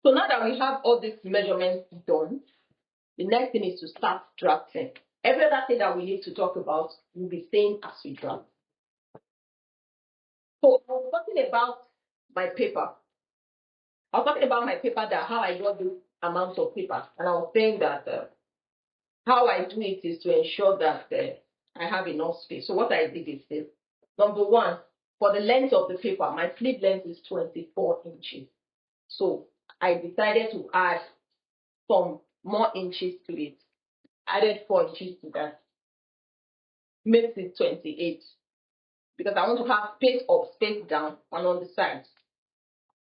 So now that we have all these measurements done, the next thing is to start drafting. Every other thing that we need to talk about, we'll be saying as we draft. So I was talking about my paper. I was talking about my paper, that how I got this amount of paper, and I was saying that how I do it is to ensure that I have enough space. So what I did is this. Number one, for the length of the paper, my sleeve length is 24 inches. So I decided to add some more inches to it. Added 4 inches to that. Makes it 28. Because I want to have space up, space down, and on the sides.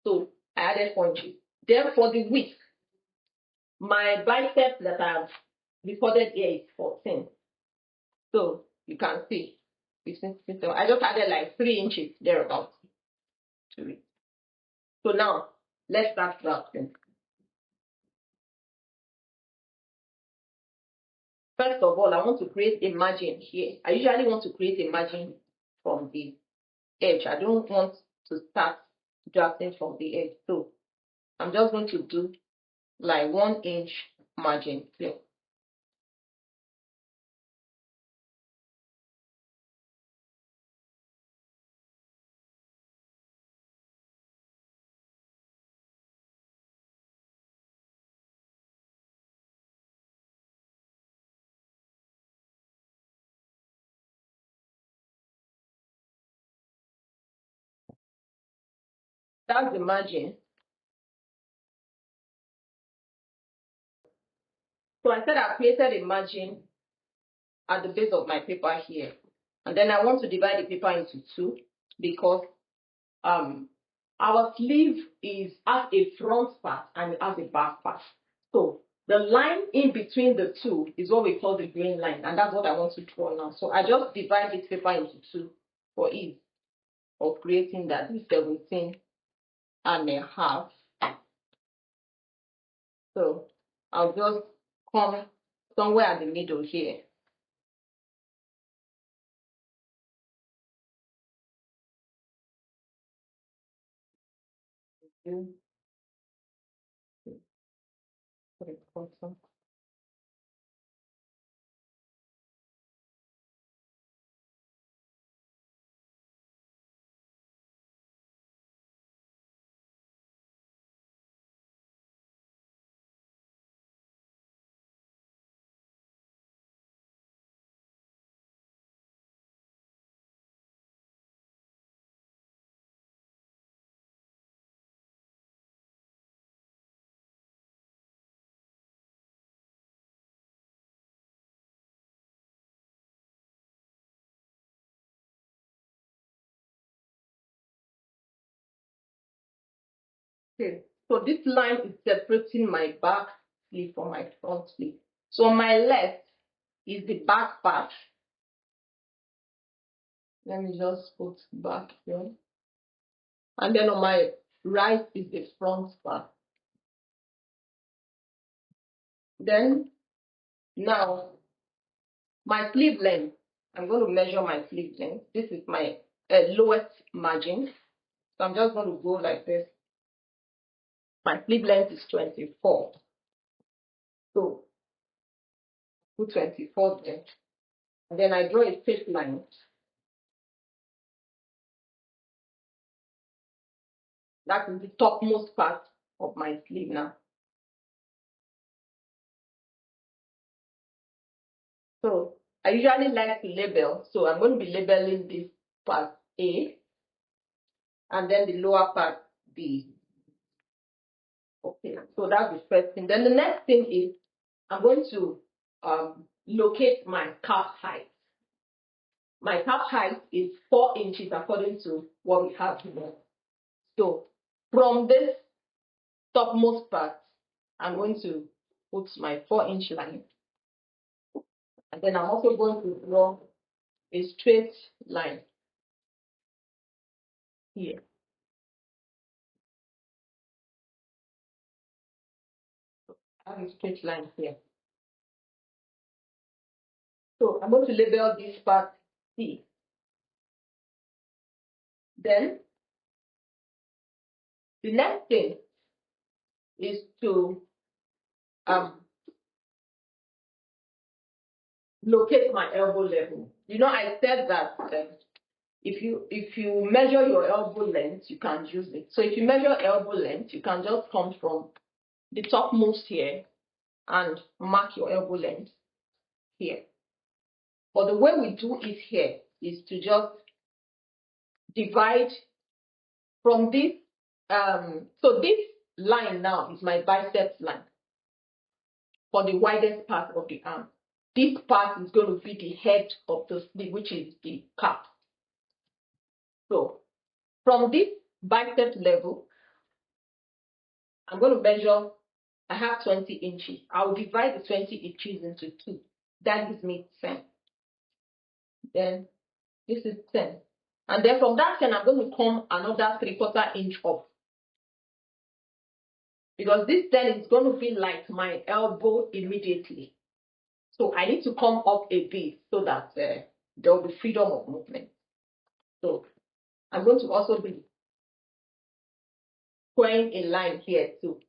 So I added 4 inches. Then for the width, my bicep that I've recorded here is 14. So you can see, 15, 16, I just added like 3 inches thereabouts to it. So now let's start drafting. First of all, I want to create a margin here. I usually want to create a margin from the edge. I don't want to start drafting from the edge. So I'm just going to do like 1 inch margin here. That's the margin. So I said I created a margin at the base of my paper here. And then I want to divide the paper into 2 because our sleeve has a front part and it has a back part. So the line in between the 2 is what we call the green line, and that's what I want to draw now. So I just divide this paper into 2 for ease of creating that. This 17 and a half. So I'll just come somewhere at the middle here. Okay, so this line is separating my back sleeve from my front sleeve. So on my left is the back part. Let me just put back here. And then on my right is the front part. Then now my sleeve length. I'm going to measure my sleeve length. This is my lowest margin. So I'm just going to go like this. My sleeve length is 24. So put 24 there. And then I draw a straight line. That is the topmost part of my sleeve now. So I usually like to label. So I'm going to be labeling this part A and then the lower part B. Okay, so that's the first thing. Then the next thing is I'm going to locate my calf height. My calf height is 4 inches according to what we have here. So from this topmost part, I'm going to put my 4-inch line. And then I'm also going to draw a straight line here. I have a straight line here. So I'm going to label this part C. Then the next thing is to locate my elbow level. You know, I said that if you measure your elbow length, you can use it. So if you measure elbow length, you can just come from the topmost here and mark your elbow length here. But the way we do it here is to just divide from this. So this line now is my biceps line for the widest part of the arm. This part is going to be the head of the sleeve, which is the cap. So from this bicep level, I'm going to measure. I have 20 inches. I'll divide the 20 inches into 2. That gives me 10. Then this is 10. And then from that 10, I'm going to come another 3/4 inch up. Because this 10 is going to be like my elbow immediately. So I need to come up a bit so that there will be freedom of movement. So I'm going to also be squaring a line here too.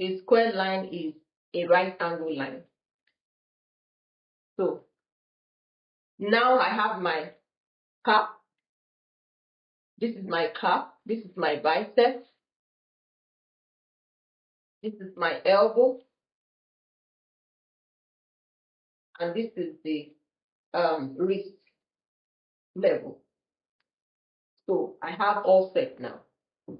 A square line is a right angle line. So now I have my cap. This is my cap. This is my bicep. This is my elbow. And this is the wrist level. So I have all set now.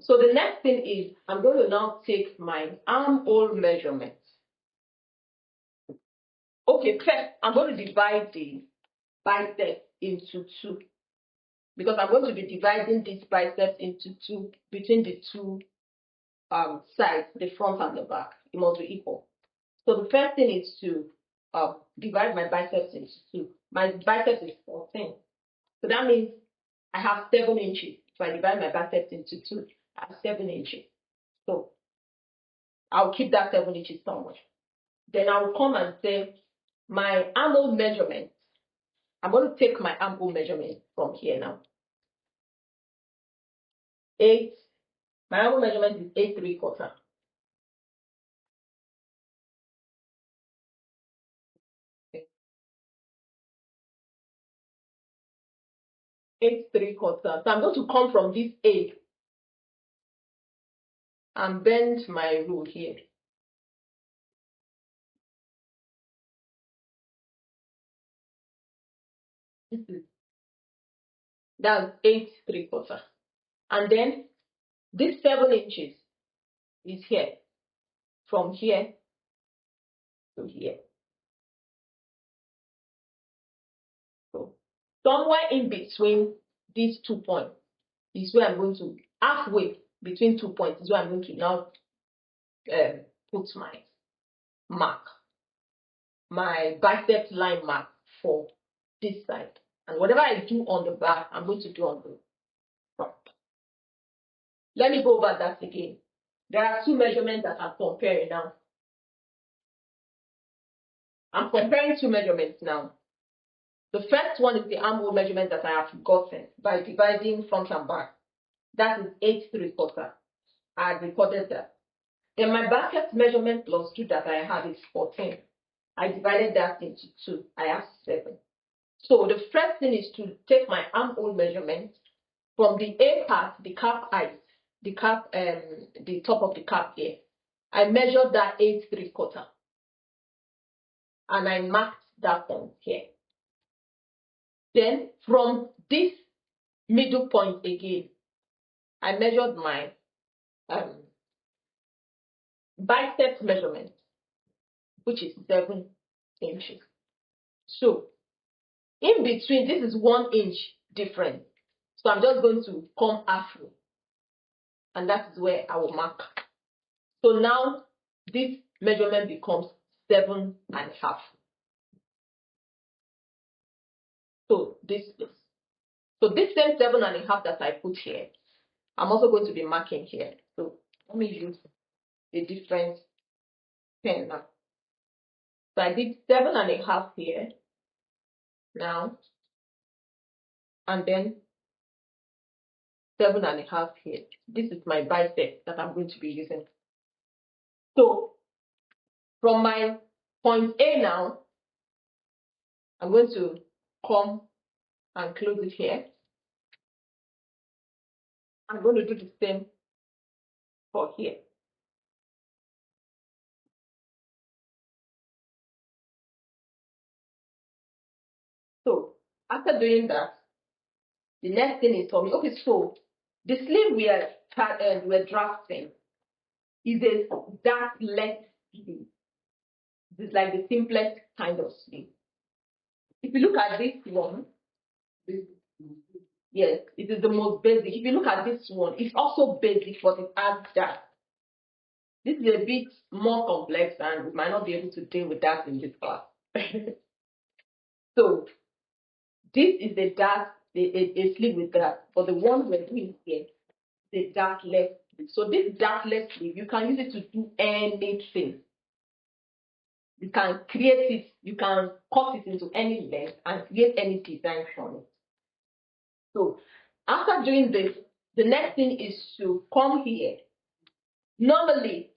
So the next thing is I'm going to now take my armhole measurement. Okay, first I'm going to divide the bicep into 2 because I'm going to be dividing this bicep into 2 between the two sides, the front and the back. It must be equal. So the first thing is to divide my biceps into 2. My biceps is 14. So that means I have 7 inches. If I divide my biceps into 2, I have 7 inches. So I'll keep that 7 inches somewhere. Then I'll come and say my armhole measurement. I'm going to take my armhole measurement from here now. 8. My armhole measurement is 8 3/4. Okay. 8 3/4. So I'm going to come from this 8 and bend my rule here. That's 8 3/4. And then this 7 inches is here. From here to here. So somewhere in between these 2 points is where I'm going to, halfway between 2 points is where I'm going to now put my mark, my bicep line mark for this side. And whatever I do on the back, I'm going to do on the front. Let me go over that again. There are 2 measurements that I'm comparing now. I'm comparing 2 measurements now. The first one is the armhole measurement that I have gotten by dividing front and back. That is 8 3/4. I recorded that. Then my bicep measurement plus 2 that I have is 14. I divided that into 2. I have 7. So the first thing is to take my armhole measurement from the A part, the cap height, the cap, the top of the cap here. I measured that 8 3/4, and I marked that point here. Then from this middle point again, I measured my bicep measurement, which is 7 inches. So in between, this is 1 inch difference. So I'm just going to come halfway, and that is where I will mark. So now this measurement becomes 7.5. So this is. So this same 7.5 that I put here, I'm also going to be marking here. So let me use a different pen now. So I did 7.5 here now, and then 7.5 here. This is my bicep that I'm going to be using. So from my point A now, I'm going to come and close it here. I'm going to do the same for here. So after doing that, the next thing is for me. Okay, so the sleeve we're drafting is a dark left sleeve. It's like the simplest kind of sleeve. If you look at this one, yes, it is the most basic. If you look at this one, it's also basic, but it adds that. This is a bit more complex, and we might not be able to deal with that in this class. So this is the dark, a sleeve with that. For the one we're doing here, the dark left sleeve. So this dark left sleeve, you can use it to do anything. You can create it, you can cut it into any length and create any design from it. So after doing this, the next thing is to come here. Normally,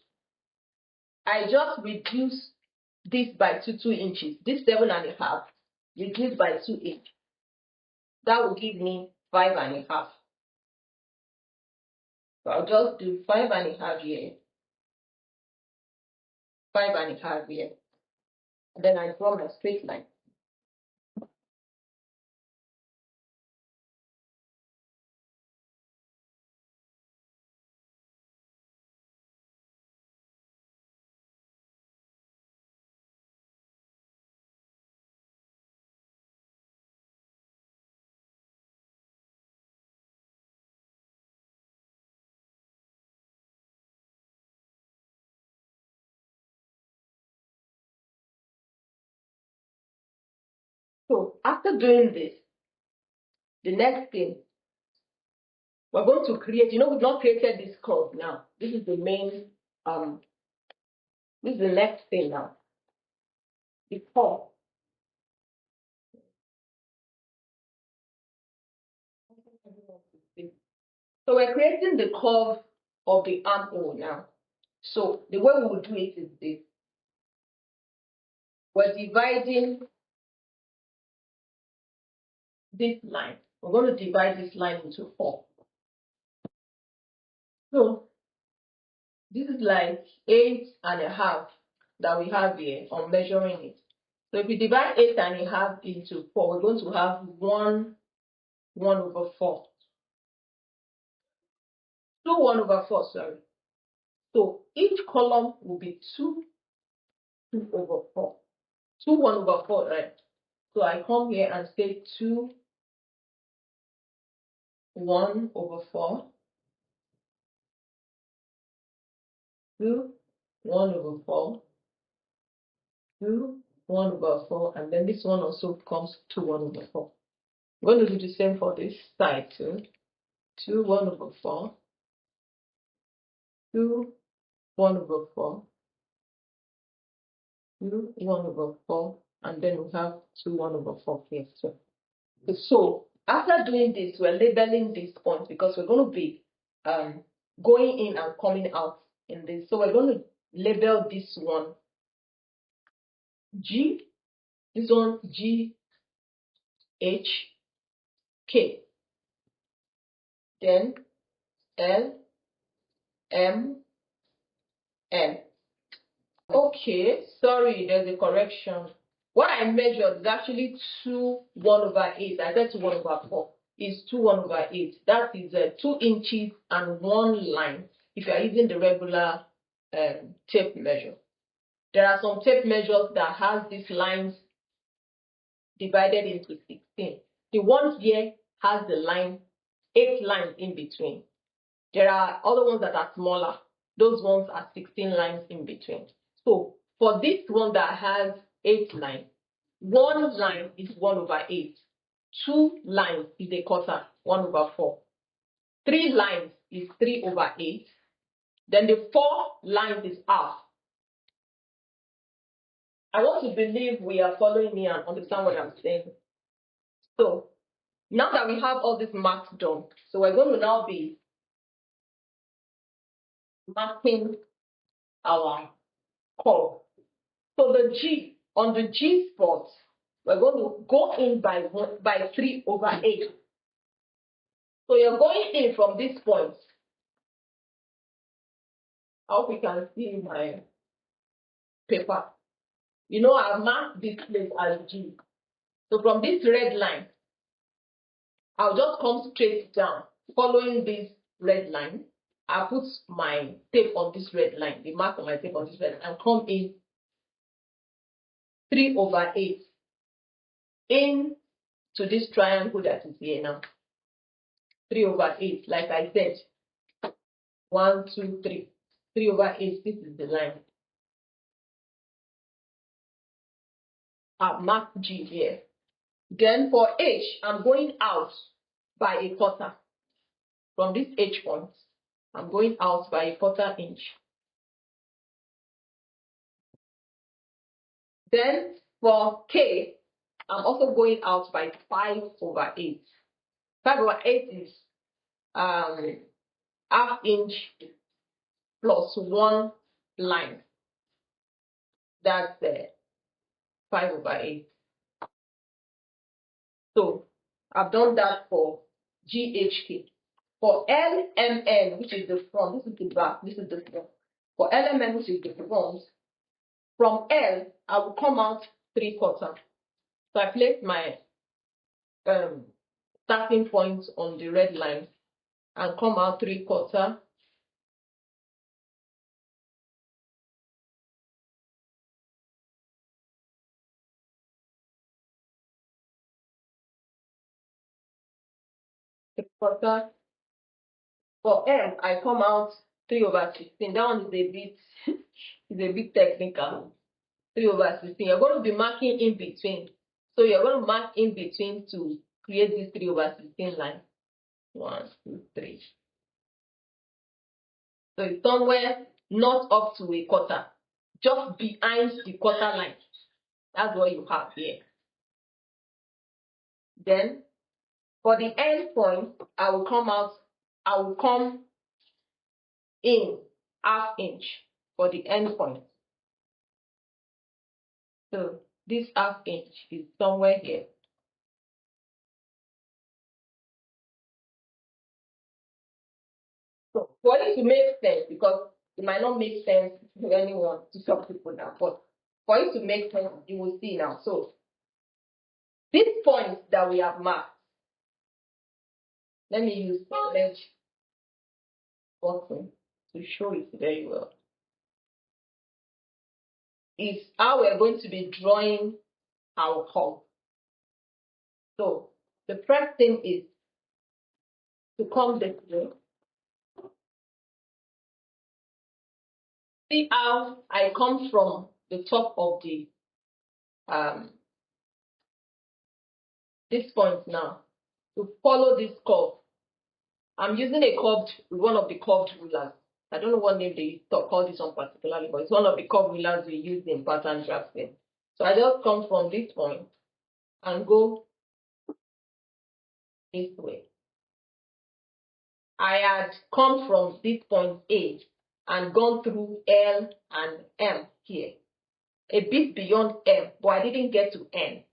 I just reduce this by 2 inches. This 7.5, reduce by 2 inches. That will give me 5.5. So I'll just do 5.5 here, 5.5 here. And then I draw my straight line. So after doing this, the next thing, we're going to create, we've not created this curve now. This is the main, this is the next thing now. The curve. So we're creating the curve of the armhole now. So the way we will do it is this. We're dividing this line. We're going to divide this line into 4. So this is like 8.5 that we have here on measuring it. So if we divide 8.5 into 4, we're going to have 1 over 4. 1/4, sorry. So each column will be 2 over 4. 1/4, right? So I come here and say 1/4. 1/4. 1/4, and then this one also becomes 1/4. I'm going to do the same for this side too. 1/4. 1/4. 1/4, and then we have 1/4 here too. So after doing this, we're labeling these points because we're going to be going in and coming out in this. So we're going to label this one G, this one G, H, K, then L, M, N. Okay, sorry, there's a correction. What I measured is actually 1/8. I said 1/4 is 1/8. That is 2 inches and 1 line if you are using the regular tape measure. There are some tape measures that has these lines divided into 16. The one here has the line, 8 lines in between. There are other ones that are smaller. Those ones are 16 lines in between. So for this one that has 8 lines, 1 line is 1/8. 2 lines is a quarter, 1/4. 3 lines is 3/8. Then the 4 lines is half. I want to believe we are following me and understand what I'm saying. So now that we have all this marks done, so we're going to now be marking our curve. So the G, on the G spot, we're going to go in by 3/8. So you're going in from this point. I hope you can see my paper. You know, I marked this place as G. So from this red line, I'll just come straight down, following this red line. I put my tape on this red line, the mark on my tape on this red line, and come in 3/8 in to this triangle that is here now. 3/8, like I said, 1, 2, 3. 3/8, this is the line. I've marked G here. Then for H, I'm going out by 1/4. From this H point, I'm going out by 1/4 inch. Then for K, I'm also going out by 5/8. 5/8 is ½ inch plus 1 line. That's 5/8. So I've done that for GHK. For LMN, which is the front, this is the back, this is the front. For LMN, which is the front, from L, I will come out 3/4. So I place my starting point on the red line and come out 3/4. For M, I come out 3/16. That one is a bit is a bit technical. 3/16. You're going to be marking in between. So you're going to mark in between to create this 3/16 line. 1, 2, 3. So it's somewhere not up to 1/4, just behind the quarter line. That's what you have here. Then for the end point, I will come in ½ inch for the end point. So this ½ inch is somewhere here. So for it to make sense, because it might not make sense to anyone, to some people now, but for it to make sense, you will see now. So this point that we have marked, let me use edge button to show it very well, is how we're going to be drawing our curve. So the first thing is to come this way. See how I come from the top of the this point now to follow this curve. I'm using one of the curved rulers. I don't know what name they call this one particularly, but it's one of the curved rulers we use in pattern drafting. So I just come from this point and go this way. I had come from this point A and gone through L and M here, a bit beyond M, but I didn't get to N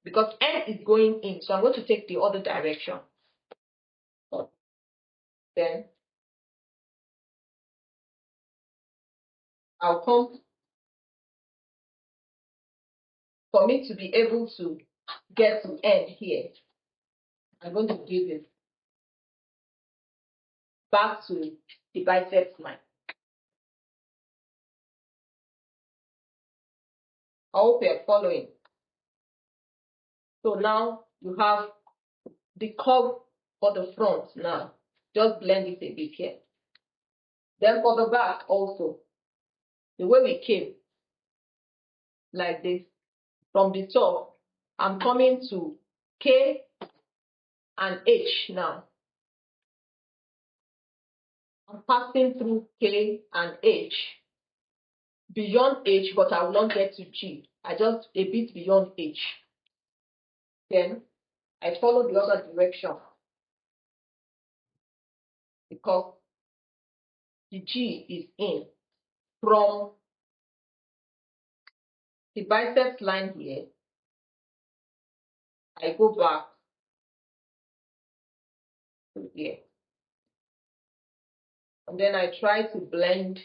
because N is going in, so I'm going to take the other direction. Then I'll come, for me to be able to get to N here, I'm going to give it back to the biceps line. I hope you're following. So now you have the curve for the front now. Just blend it a bit here. Then for the back also, the way we came, like this, from the top, I'm coming to K and H now. I'm passing through K and H, beyond H, but I will not get to G. I just a bit beyond H. Then I follow the other direction because the G is in from the biceps line here, I go back to here. And then I try to blend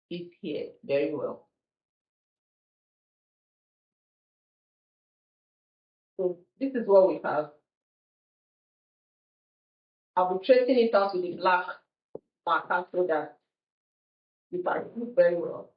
it here very well. So this is what we have. I'll be tracing it out with the black marker so that you can see very well.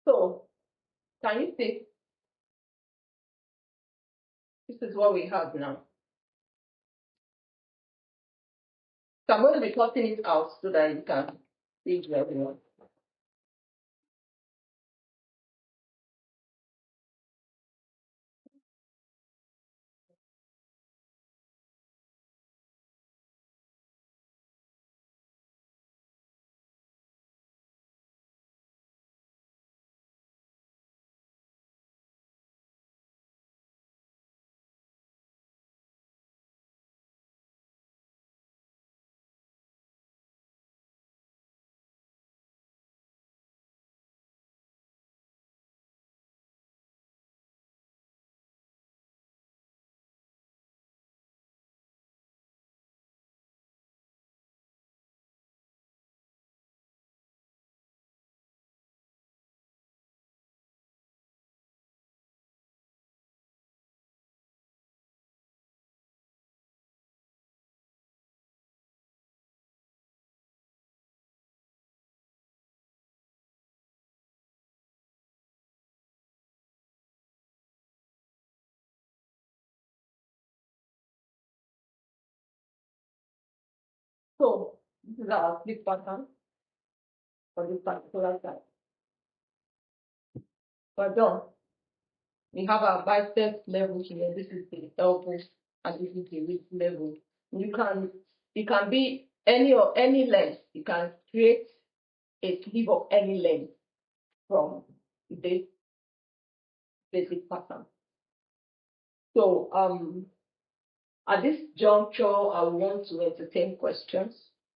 So can you see? This is what we have now. So I'm going to be cutting it out so that you can see it very well. So this is our slip pattern for this particular side. We're done. We have our bicep level here. This is the elbow and this is the wrist level. You can be any length. You can create a sleeve of any length from this basic pattern. So at this juncture, I want to entertain questions.